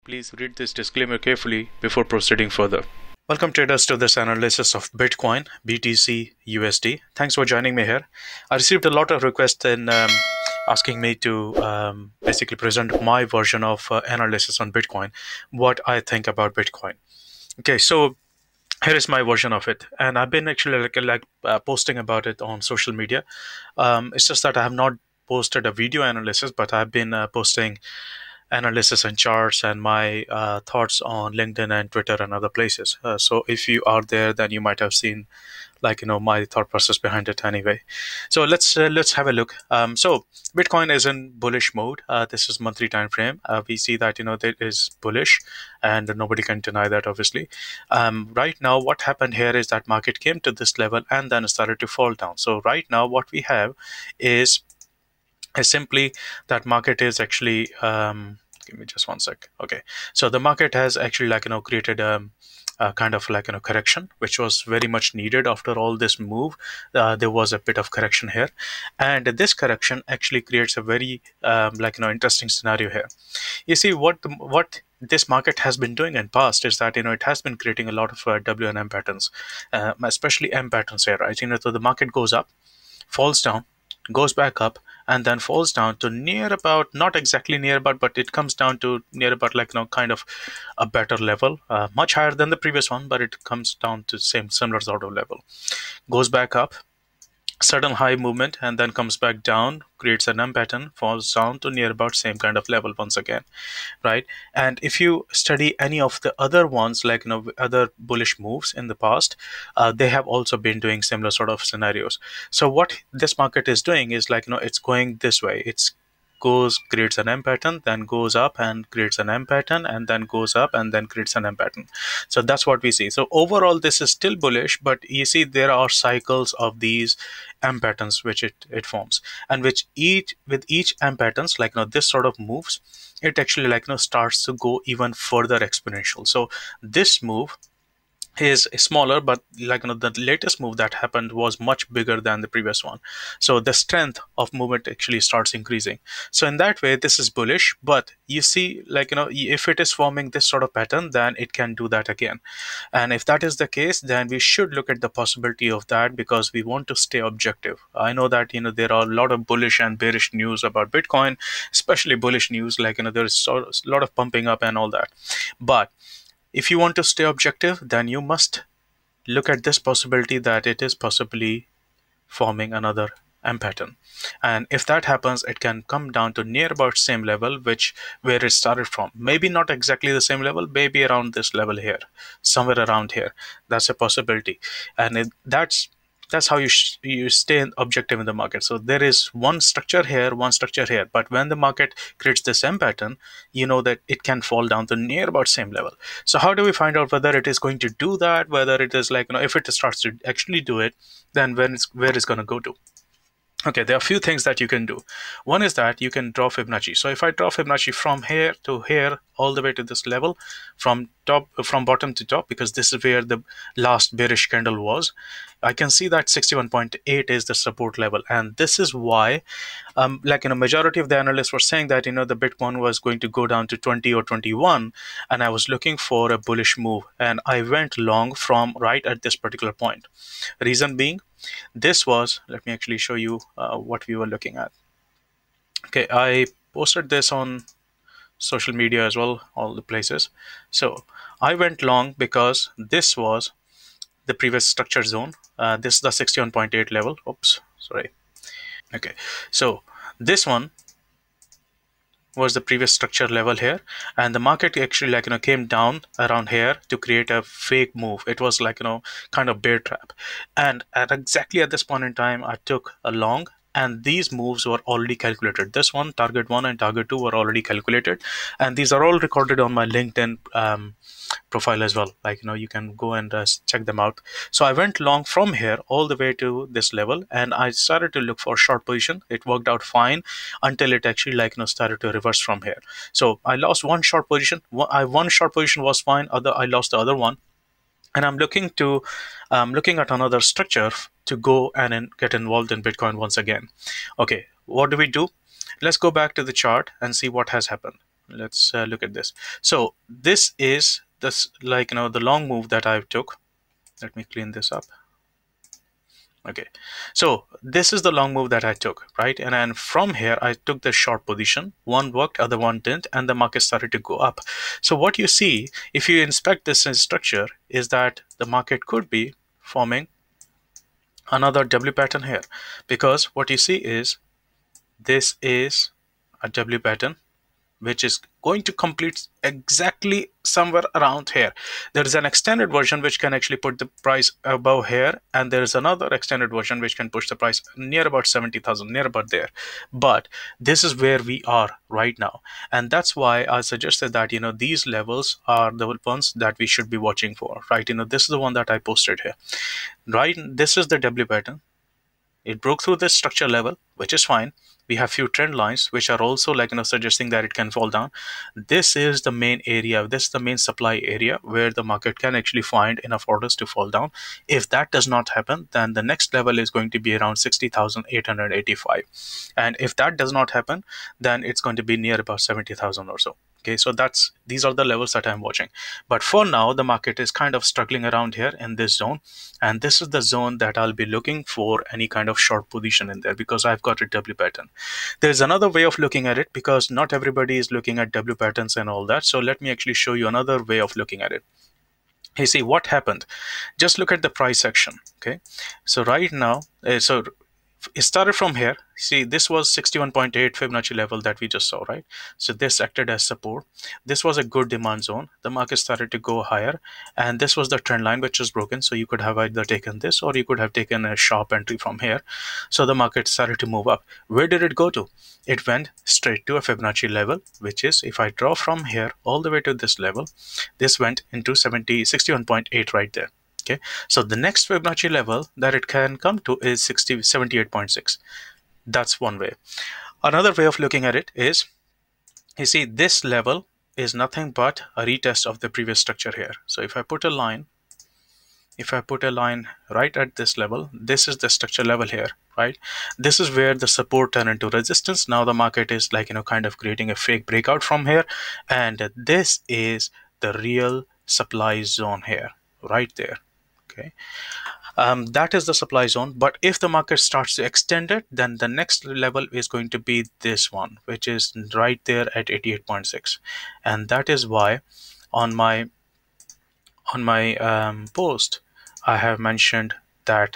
Please read this disclaimer carefully before proceeding further. Welcome traders to this analysis of Bitcoin, BTC, USD. Thanks for joining me here. I received a lot of requests in asking me to basically present my version of analysis on Bitcoin, what I think about Bitcoin. Okay, so here is my version of it, and I've been actually posting about it on social media. It's just that I have not posted a video analysis, but I've been posting analysis and charts and my thoughts on LinkedIn and Twitter and other places. So if you are there, then you might have seen my thought process behind it anyway. So let's have a look. So Bitcoin is in bullish mode. This is monthly time frame. We see that that is bullish, and nobody can deny that, obviously. Right now, what happened here is that market came to this level and then started to fall down. So right now, what we have is simply that market is actually give me just one sec. Okay, so the market has actually created a kind of correction, which was very much needed after all this move. There was a bit of correction here, and this correction actually creates a very interesting scenario here. You see what this market has been doing in past is that it has been creating a lot of W and M patterns, especially M patterns here, right? So the market goes up, falls down, goes back up, and then falls down to near about, not exactly near about, but it comes down to near about kind of a better level, much higher than the previous one, but it comes down to similar sort of level, goes back up, sudden high movement, and then comes back down, creates an M pattern, falls down to near about same kind of level once again, right? And if you study any of the other ones, other bullish moves in the past, they have also been doing similar sort of scenarios. So what this market is doing is it's going this way. It's goes, creates an M pattern, then goes up and creates an M pattern, and then goes up and then creates an M pattern. So that's what we see. So overall, this is still bullish, but you see there are cycles of these M patterns which it forms, and which with each M patterns, this sort of moves, it actually starts to go even further exponential. So this move is smaller, but the latest move that happened was much bigger than the previous one. So the strength of movement actually starts increasing. So in that way, this is bullish. But you see, if it is forming this sort of pattern, then it can do that again. And if that is the case, then we should look at the possibility of that, because we want to stay objective. I know that there are a lot of bullish and bearish news about Bitcoin, especially bullish news, there's a lot of pumping up and all that. But if you want to stay objective, then you must look at this possibility that it is possibly forming another M pattern. And if that happens, it can come down to near about same level where it started from. Maybe not exactly the same level, maybe around this level here, somewhere around here. That's a possibility. And that's how you stay objective in the market. So there is one structure here, one structure here, but when the market creates the same pattern, you know that it can fall down to near about same level. So how do we find out whether it is going to do that, whether it is if it starts to actually do it, then where it's going to go to? Okay, there are a few things that you can do. One is that you can draw Fibonacci. So if I draw Fibonacci from here to here, all the way to this level, from bottom to top, because this is where the last bearish candle was, I can see that 61.8 is the support level. And this is why, majority of the analysts were saying that, the Bitcoin was going to go down to 20 or 21. And I was looking for a bullish move. And I went long from right at this particular point. Reason being, this was, let me actually show you what we were looking at. Okay, I posted this on social media as well, all the places. So I went long because this was the previous structure zone. This is the 61.8 level. Oops, sorry. Okay, so this one was the previous structure level here, and the market actually came down around here to create a fake move. It was kind of bear trap, and exactly at this point in time I took a long, and these moves were already calculated. This one, target 1 and target 2, were already calculated, and these are all recorded on my LinkedIn profile as well. You can go and check them out. So I went long from here all the way to this level, and I started to look for short position. It worked out fine until it actually started to reverse from here. So I lost one short position. One short position was fine, I lost the other one, and I'm looking at another structure to go and get involved in Bitcoin once again. Okay, what do we do? Let's go back to the chart and see what has happened. let's look at this. So this is this, like, the long move that I took. Let me clean this up. Okay, so this is the long move that I took, right? And then from here, I took the short position. One worked, other one didn't, and the market started to go up. So what you see, if you inspect this structure, is that the market could be forming another W pattern here, because what you see is this is a W pattern which is going to complete exactly somewhere around here. There is an extended version which can actually put the price above here, and there is another extended version which can push the price near about 70,000, near about there. But this is where we are right now, and that's why I suggested that these levels are the ones that we should be watching for, right? This is the one that I posted here, right? This is the W pattern. It broke through this structure level, which is fine. We have few trend lines which are also, like, suggesting that it can fall down. This is the main area, this is the main supply area where the market can actually find enough orders to fall down. If that does not happen, then the next level is going to be around 60,885, and if that does not happen, then it's going to be near about 70,000 or so. Okay, so these are the levels that I'm watching. But for now, the market is kind of struggling around here in this zone, and this is the zone that I'll be looking for any kind of short position in there, because I've got a W pattern. There's another way of looking at it, because not everybody is looking at W patterns and all that. So let me actually show you another way of looking at it. You see what happened. Just look at the price action. Okay, so right now, so it started from here. See, this was 61.8 Fibonacci level that we just saw, right? So this acted as support. This was a good demand zone. The market started to go higher, and this was the trend line which was broken. So you could have either taken this, or you could have taken a sharp entry from here. So the market started to move up. Where did it go to? It went straight to a Fibonacci level, which is, if I draw from here all the way to this level, this went into 61.8 right there. Okay, so the next Fibonacci level that it can come to is 78.6. That's one way. Another way of looking at it is, you see, this level is nothing but a retest of the previous structure here. So if I put a line right at this level, this is the structure level here, right? This is where the support turned into resistance. Now the market is, like, kind of creating a fake breakout from here, and this is the real supply zone here, right there. Okay, that is the supply zone. But if the market starts to extend it, then the next level is going to be this one, which is right there at 88.6. And that is why on my post, I have mentioned that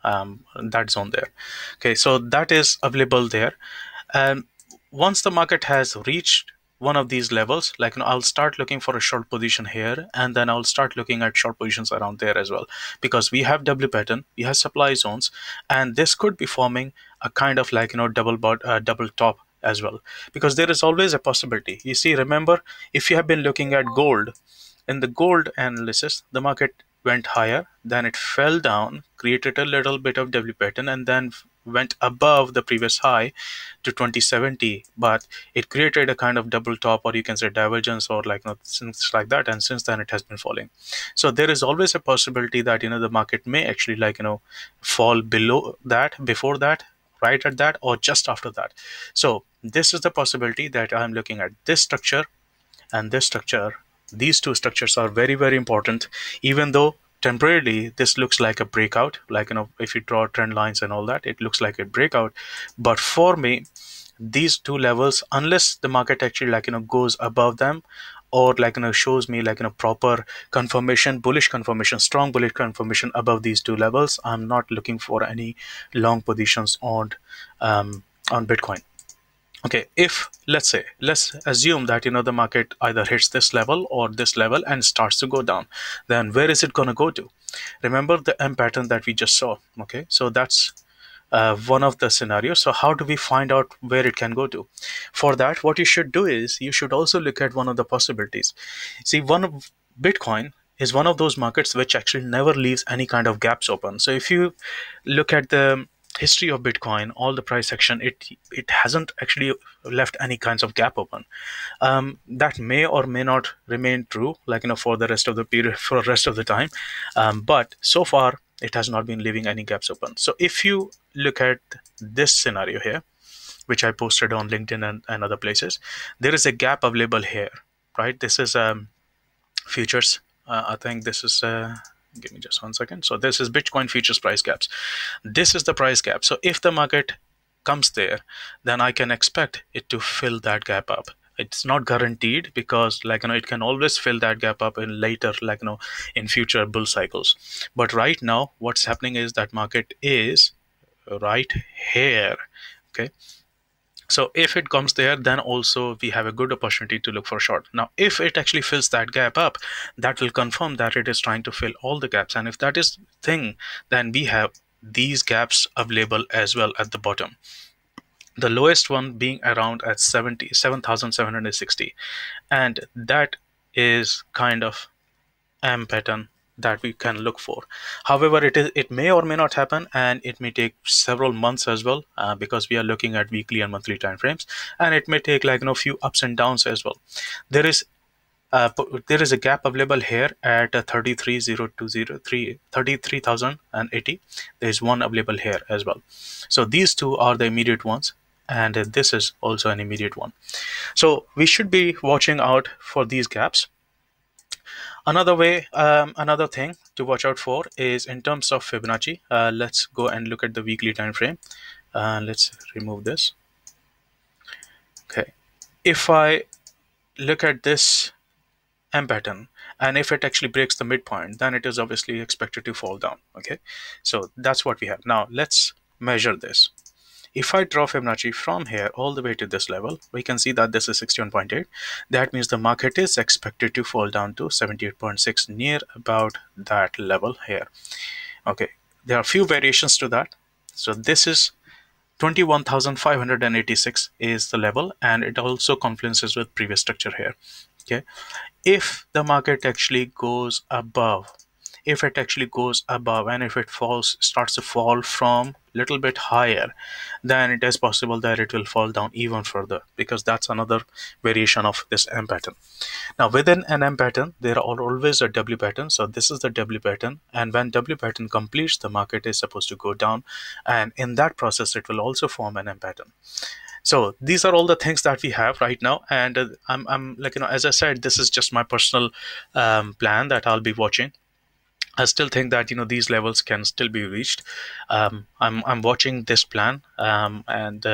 that zone there. Okay, so that is available there. Once the market has reached one of these levels, like, I'll start looking for a short position here, and then I'll start looking at short positions around there as well, because we have W pattern, we have supply zones, and this could be forming a kind of, like, double top as well, because there is always a possibility. You see, remember, if you have been looking at gold, in the gold analysis, the market went higher, then it fell down, created a little bit of W pattern, and then went above the previous high to 2070, but it created a kind of double top, or you can say divergence, or like, things like that, and since then it has been falling. So there is always a possibility that the market may actually, like, fall below that, before that, right at that, or just after that. So this is the possibility that I'm looking at. This structure and this structure, these two structures are very, very important. Even though temporarily this looks like a breakout, like, if you draw trend lines and all that, it looks like a breakout. But for me, these two levels, unless the market actually, like, goes above them, or, like, shows me, like, proper confirmation, bullish confirmation, strong bullish confirmation above these two levels, I'm not looking for any long positions on Bitcoin. Okay, if let's assume that the market either hits this level or this level and starts to go down, then where is it going to go to? Remember the M pattern that we just saw. Okay, so that's one of the scenarios. So how do we find out where it can go to? For that, what you should do is you should also look at one of the possibilities. See, one of Bitcoin is one of those markets which actually never leaves any kind of gaps open. So if you look at the history of Bitcoin, all the price action, it hasn't actually left any kinds of gap open. That may or may not remain true, like, for the rest of the period, for the rest of the time. But so far, it has not been leaving any gaps open. So if you look at this scenario here, which I posted on LinkedIn and other places. There is a gap available here, right? This is futures. I think this is give me just 1 second. So this is Bitcoin futures price gaps. This is the price gap. So if the market comes there, then I can expect it to fill that gap up. It's not guaranteed, because it can always fill that gap up in later, in future bull cycles. But right now what's happening is that market is right here. Okay, so if it comes there, then also we have a good opportunity to look for short. Now if it actually fills that gap up, that will confirm that it is trying to fill all the gaps, and if that is thing, then we have these gaps available as well at the bottom. The lowest one being around at 77,760, and that is kind of M pattern that we can look for. However, it may or may not happen, and it may take several months as well, because we are looking at weekly and monthly time frames, and it may take few ups and downs as well. There is a gap available here at 33,080. There is one available here as well. So these two are the immediate ones, and this is also an immediate one. So we should be watching out for these gaps. Another thing to watch out for is in terms of Fibonacci. Let's go and look at the weekly time frame. Let's remove this. Okay, if I look at this M pattern, and if it actually breaks the midpoint, then it is obviously expected to fall down. Okay, so that's what we have. Now let's measure this. If I draw Fibonacci from here all the way to this level, we can see that this is 61.8. That means the market is expected to fall down to 78.6, near about that level here. Okay, there are a few variations to that. So this is 21,586 is the level, and it also confluences with previous structure here. Okay, if the market actually goes above, and if it starts to fall from little bit higher, then it is possible that it will fall down even further, because that's another variation of this M pattern. Now within an M pattern, there are always a W pattern. So this is the W pattern, and when W pattern completes, the market is supposed to go down, and in that process it will also form an M pattern. So these are all the things that we have right now, and I'm as I said, this is just my personal plan that I'll be watching. I still think that these levels can still be reached. I'm watching this plan, and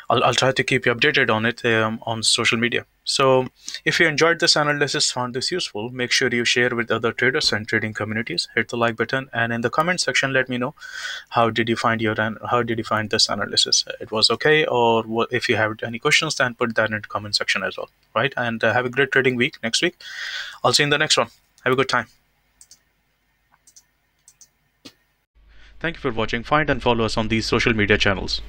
I'll try to keep you updated on it on social media. So if you enjoyed this analysis, found this useful, make sure you share with other traders and trading communities. Hit the like button, and in the comment section let me know how did you find this analysis. It was okay, or if you have any questions, then put that in the comment section as well. Right, and have a great trading week next week. I'll see you in the next one. Have a good time. Thank you for watching. Find and follow us on these social media channels.